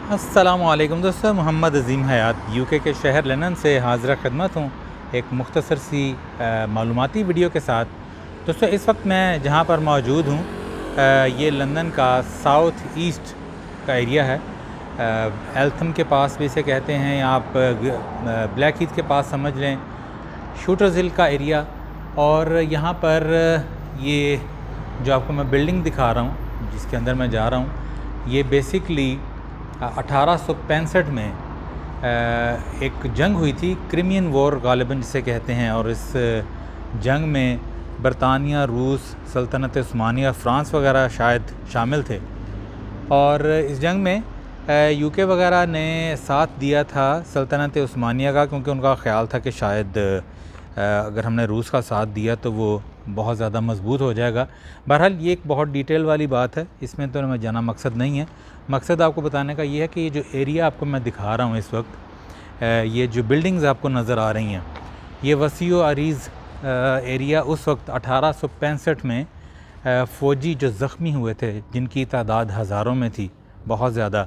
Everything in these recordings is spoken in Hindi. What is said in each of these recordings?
अस्सलामुअलैकुम दोस्तों, मोहम्मद अज़ीम हयात यूके के शहर लंदन से हाज़िर खिदमत हूँ एक मुख्तसर सी मालूमाती वीडियो के साथ। दोस्तों, इस वक्त मैं जहाँ पर मौजूद हूँ ये लंदन का साउथ ईस्ट का एरिया है। एल्थम के पास भी इसे कहते हैं, या आप ब्लैक हीथ के पास समझ लें, शूटर्स हिल का एरिया। और यहाँ पर ये जो आपको मैं बिल्डिंग दिखा रहा हूँ, जिसके अंदर मैं जा रहा हूँ, ये बेसिकली 1865 में एक जंग हुई थी, क्रिमियन वॉर गालिबन जिसे कहते हैं। और इस जंग में बरतानिया, रूस, सल्तनत उस्मानिया, फ़्रांस वगैरह शायद शामिल थे। और इस जंग में यूके वगैरह ने साथ दिया था सल्तनत उस्मानिया का, क्योंकि उनका ख़्याल था कि शायद अगर हमने रूस का साथ दिया तो वो बहुत ज़्यादा मजबूत हो जाएगा। बहरहाल ये एक बहुत डिटेल वाली बात है, इसमें तो मैं जाना मकसद नहीं है। मकसद आपको बताने का ये है कि ये जो एरिया आपको मैं दिखा रहा हूँ इस वक्त, ये जो बिल्डिंग्स आपको नज़र आ रही हैं, ये वसी व अरीज़ एरिया उस वक्त 1865 में फ़ौजी जो ज़ख्मी हुए थे, जिनकी तादाद हज़ारों में थी, बहुत ज़्यादा,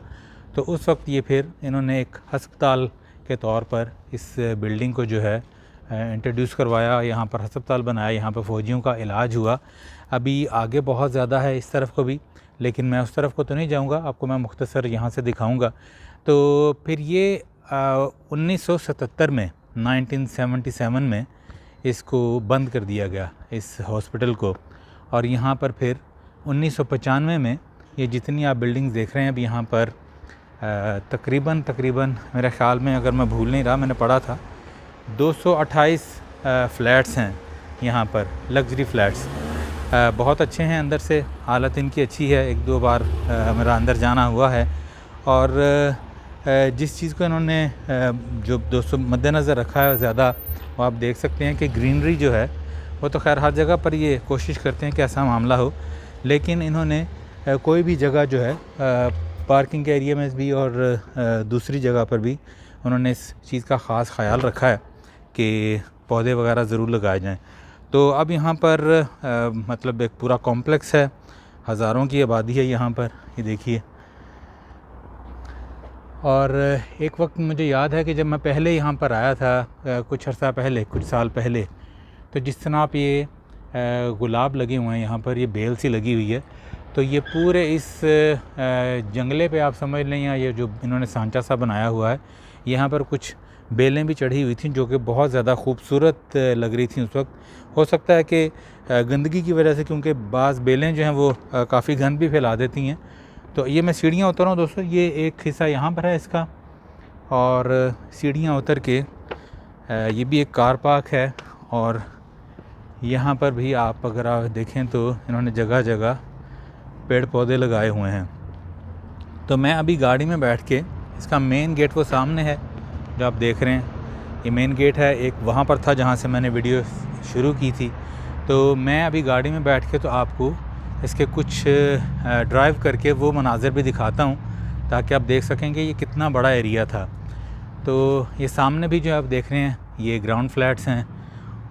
तो उस वक्त ये फिर इन्होंने एक हस्पताल के तौर पर इस बिल्डिंग को जो है इंट्रोड्यूस करवाया, यहाँ पर हस्पताल बनाया, यहाँ पर फ़ौजियों का इलाज हुआ। अभी आगे बहुत ज़्यादा है इस तरफ को भी, लेकिन मैं उस तरफ को तो नहीं जाऊँगा, आपको मैं मुख्तसर यहाँ से दिखाऊँगा। तो फिर ये 1977 में 1977 में इसको बंद कर दिया गया, इस हॉस्पिटल को। और यहाँ पर फिर 1995 में ये जितनी आप बिल्डिंग्स देख रहे हैं, अब यहाँ पर तकरीबन मेरे ख़्याल में, अगर मैं भूल नहीं रहा, मैंने पढ़ा था 228 फ़्लैट्स हैं यहाँ पर, लग्जरी फ़्लैट्स। बहुत अच्छे हैं, अंदर से हालत इनकी अच्छी है। एक दो बार मेरा अंदर जाना हुआ है। और जिस चीज़ को इन्होंने जो दोस्तों मद्देनज़र रखा है ज़्यादा, वो आप देख सकते हैं कि ग्रीनरी जो है वो तो खैर हर जगह पर ये कोशिश करते हैं कि ऐसा मामला हो, लेकिन इन्होंने कोई भी जगह जो है पार्किंग के एरिया में भी और दूसरी जगह पर भी उन्होंने इस चीज़ का ख़ास ख्याल रखा है कि पौधे वगैरह ज़रूर लगाए जाएं। तो अब यहाँ पर मतलब एक पूरा कॉम्प्लेक्स है, हज़ारों की आबादी है यहाँ पर, ये देखिए। और एक वक्त मुझे याद है कि जब मैं पहले यहाँ पर आया था कुछ अर्सा पहले, कुछ साल पहले, तो जिस तरह आप ये गुलाब लगे हुए हैं यहाँ पर, ये बेल सी लगी हुई है, तो ये पूरे इस जंगले पे आप समझ लें, या ये जो इन्होंने सांचा सा बनाया हुआ है, यहाँ पर कुछ बेलें भी चढ़ी हुई थी जो कि बहुत ज़्यादा खूबसूरत लग रही थी उस वक्त। हो सकता है कि गंदगी की वजह से, क्योंकि बाज़ बेलें जो हैं वो काफ़ी गंद भी फैला देती हैं। तो ये मैं सीढ़ियाँ उतर रहा हूँ दोस्तों, ये एक हिस्सा यहाँ पर है इसका, और सीढ़ियाँ उतर के ये भी एक कार पार्क है। और यहाँ पर भी आप अगर आप देखें तो इन्होंने जगह जगह पेड़ पौधे लगाए हुए हैं। तो मैं अभी गाड़ी में बैठ के, इसका मेन गेट वो सामने है जो आप देख रहे हैं, ये मेन गेट है। एक वहाँ पर था जहाँ से मैंने वीडियो शुरू की थी। तो मैं अभी गाड़ी में बैठ के तो आपको इसके कुछ ड्राइव करके वो मनाज़िर भी दिखाता हूँ, ताकि आप देख सकें कि ये कितना बड़ा एरिया था। तो ये सामने भी जो आप देख रहे हैं, ये ग्राउंड फ्लैट्स हैं।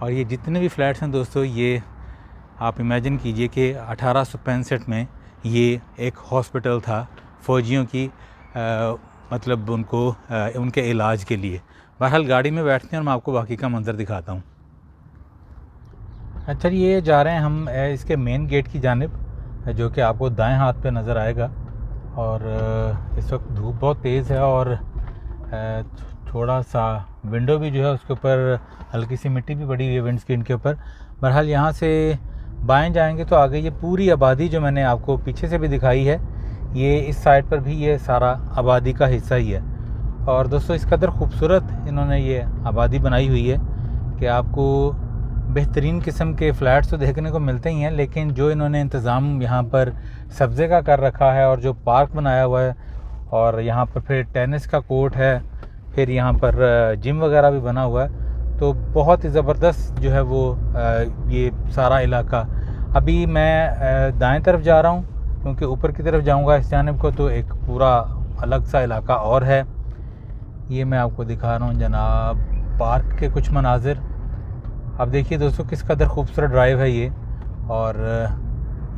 और ये जितने भी फ्लैट्स हैं दोस्तों, ये आप इमेजिन कीजिए कि 1865 में ये एक हॉस्पिटल था फ़ौजियों की, मतलब उनको उनके इलाज के लिए। बहरहाल गाड़ी में बैठते हैं और मैं आपको बाकी का मंज़र दिखाता हूँ। अच्छा, ये जा रहे हैं हम इसके मेन गेट की जानिब, जो कि आपको दाएं हाथ पे नज़र आएगा। और इस वक्त धूप बहुत तेज़ है, और थोड़ा सा विंडो भी जो है उसके ऊपर हल्की सी मिट्टी भी पड़ी हुई है, विंड स्क्रीन के ऊपर। बहरहाल यहाँ से बाएं जाएंगे तो आगे ये पूरी आबादी जो मैंने आपको पीछे से भी दिखाई है, ये इस साइड पर भी ये सारा आबादी का हिस्सा ही है। और दोस्तों, इस कदर ख़ूबसूरत इन्होंने ये आबादी बनाई हुई है कि आपको बेहतरीन किस्म के फ़्लैट्स तो देखने को मिलते ही हैं, लेकिन जो इन्होंने इंतज़ाम यहाँ पर सब्ज़े का कर रखा है, और जो पार्क बनाया हुआ है, और यहाँ पर फिर टेनिस का कोर्ट है, फिर यहाँ पर जिम वगैरह भी बना हुआ है, तो बहुत ही ज़बरदस्त जो है वो ये सारा इलाका। अभी मैं दाएं तरफ जा रहा हूँ, क्योंकि ऊपर की तरफ जाऊँगा इस जानिब को तो एक पूरा अलग सा इलाका और है। ये मैं आपको दिखा रहा हूँ जनाब, पार्क के कुछ मनाजिर। अब देखिए दोस्तों, किस कदर खूबसूरत ड्राइव है ये। और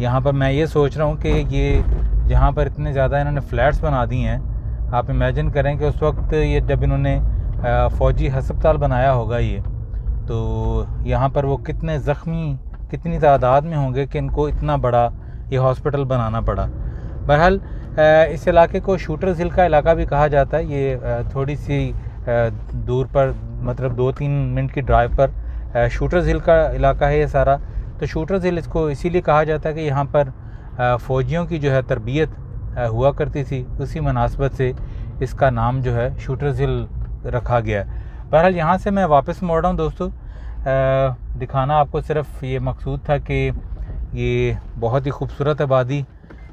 यहाँ पर मैं ये सोच रहा हूँ कि ये जहाँ पर इतने ज़्यादा इन्होंने फ़्लैट्स बना दी हैं, आप इमेजिन करें कि उस वक्त ये जब इन्होंने फ़ौजी हस्पताल बनाया होगा ये, तो यहाँ पर वो कितने ज़ख्मी, कितनी तादाद में होंगे कि इनको इतना बड़ा ये हॉस्पिटल बनाना पड़ा। बहरहाल इस इलाके को शूटर्स हिल का इलाका भी कहा जाता है। ये थोड़ी सी दूर पर, मतलब 2-3 मिनट की ड्राइव पर शूटर्स हिल का इलाका है ये सारा। तो शूटर्स हिल इसको इसीलिए कहा जाता है कि यहाँ पर फ़ौजियों की जो है तरबियत हुआ करती थी, उसी मुनासबत से इसका नाम जो है शूटर्स हिल रखा गया। बहरहाल यहाँ से मैं वापस मोड़ रहा हूँ दोस्तों। दिखाना आपको सिर्फ ये मकसूद था कि ये बहुत ही खूबसूरत आबादी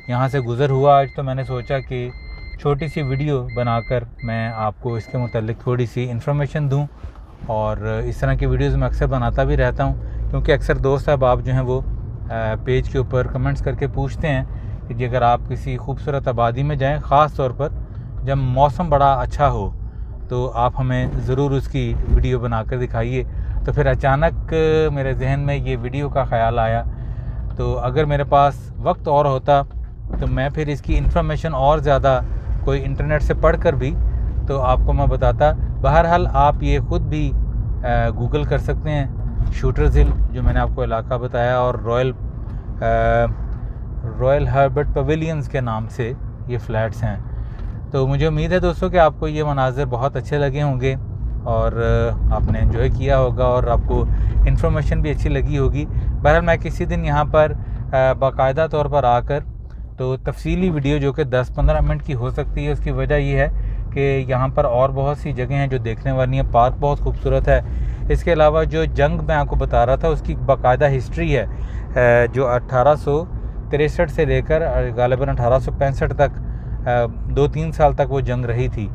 यहाँ से गुज़र हुआ आज, तो मैंने सोचा कि छोटी सी वीडियो बनाकर मैं आपको इसके मुतालिक थोड़ी सी इन्फॉर्मेशन दूँ। और इस तरह की वीडियोज़ मैं अक्सर बनाता भी रहता हूँ, क्योंकि अक्सर दोस्त अहबाब जो हैं वो पेज के ऊपर कमेंट्स करके पूछते हैं कि अगर आप किसी खूबसूरत आबादी में जाएँ, ख़ास तौर पर जब मौसम बड़ा अच्छा हो, तो आप हमें ज़रूर उसकी वीडियो बनाकर दिखाइए। तो फिर अचानक मेरे जहन में ये वीडियो का ख़्याल आया, तो अगर मेरे पास वक्त और होता तो मैं फिर इसकी इन्फॉर्मेशन और ज़्यादा कोई इंटरनेट से पढ़ कर भी तो आपको मैं बताता। बहरहाल आप ये ख़ुद भी गूगल कर सकते हैं, शूटर्स हिल जो मैंने आपको इलाका बताया, और रॉयल हर्बर्ट पवेलियंस के नाम से ये फ़्लैट्स हैं। तो मुझे उम्मीद है दोस्तों कि आपको ये मनाज़र बहुत अच्छे लगे होंगे और आपने एंजॉय किया होगा और आपको इन्फॉर्मेशन भी अच्छी लगी होगी। बहरहाल मैं किसी दिन यहाँ पर बाकायदा तौर पर आकर तो तफसीली वीडियो जो कि 10-15 मिनट की हो सकती है, उसकी वजह ये है कि यहाँ पर और बहुत सी जगह हैं जो देखने वाली हैं। पार्क बहुत खूबसूरत है। इसके अलावा जो जंग मैं आपको बता रहा था उसकी बाकायदा हिस्ट्री है, जो 1863 से लेकर गालिबन 1865 तक 2-3 साल तक वो जंग रही थी।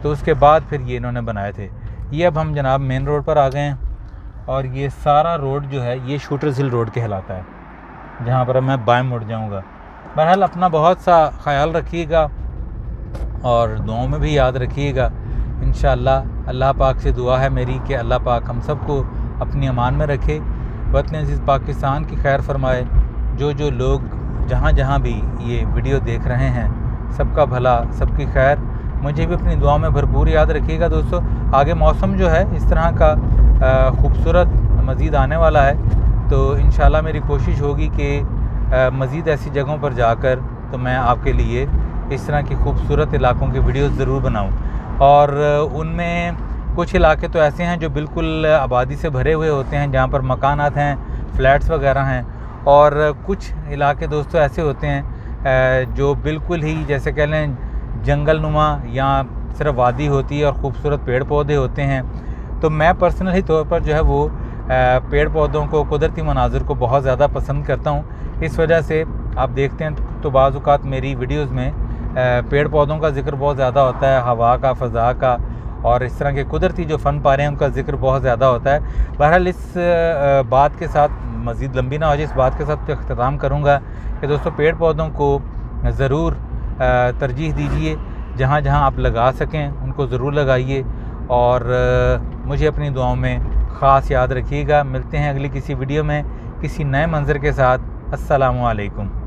तो उसके बाद फिर ये इन्होंने बनाए थे। ये अब हम जनाब मेन रोड पर आ गए हैं और ये सारा रोड जो है ये शूटर्स हिल रोड कहलाता है, जहाँ पर मैं बाएं मुड़ जाऊँगा। बहरहाल अपना बहुत सा ख्याल रखिएगा और दुआओं में भी याद रखिएगा। इंशाअल्लाह अल्लाह पाक से दुआ है मेरी कि अल्लाह पाक हम सबको अपनी अमान में रखे, वतन अज़ीज़ पाकिस्तान की खैर फरमाए। जो लोग जहाँ भी ये वीडियो देख रहे हैं, सबका भला, सबकी खैर। मुझे भी अपनी दुआ में भरपूर याद रखिएगा दोस्तों। आगे मौसम जो है इस तरह का खूबसूरत मज़ीद आने वाला है, तो इंशाअल्लाह मेरी कोशिश होगी कि मज़ीद ऐसी जगहों पर जाकर तो मैं आपके लिए इस तरह की खूबसूरत इलाकों की वीडियोस ज़रूर बनाऊं। और उनमें कुछ इलाके तो ऐसे हैं जो बिल्कुल आबादी से भरे हुए होते हैं, जहाँ पर मकानात हैं, फ्लैट्स वगैरह हैं, और कुछ इलाके दोस्तों ऐसे होते हैं जो बिल्कुल ही जैसे कह लें जंगल नुमा या सिर्फ वादी होती है और ख़ूबसूरत पेड़ पौधे होते हैं। तो मैं पर्सनली तौर पर जो है वो पेड़ पौधों को, कुदरती मनाज़िर को बहुत ज़्यादा पसंद करता हूँ। इस वजह से आप देखते हैं तो बाज़ औक़ात मेरी वीडियोस में पेड़ पौधों का ज़िक्र बहुत ज़्यादा होता है, हवा का, फ़ज़ा का, और इस तरह के कुदरती जो फ़न पारे हैं उनका ज़िक्र बहुत ज़्यादा होता है। बहरहाल इस बात के साथ, मज़ीद लंबी ना हो जाए, इस बात के साथ इख्तिताम करूँगा कि दोस्तों पेड़ पौधों को ज़रूर तरजीह दीजिए, जहाँ जहाँ आप लगा सकें उनको ज़रूर लगाइए, और मुझे अपनी दुआओं में ख़ास याद रखिएगा। मिलते हैं अगली किसी वीडियो में किसी नए मंज़र के साथ। अस्सलामु अलैकुम।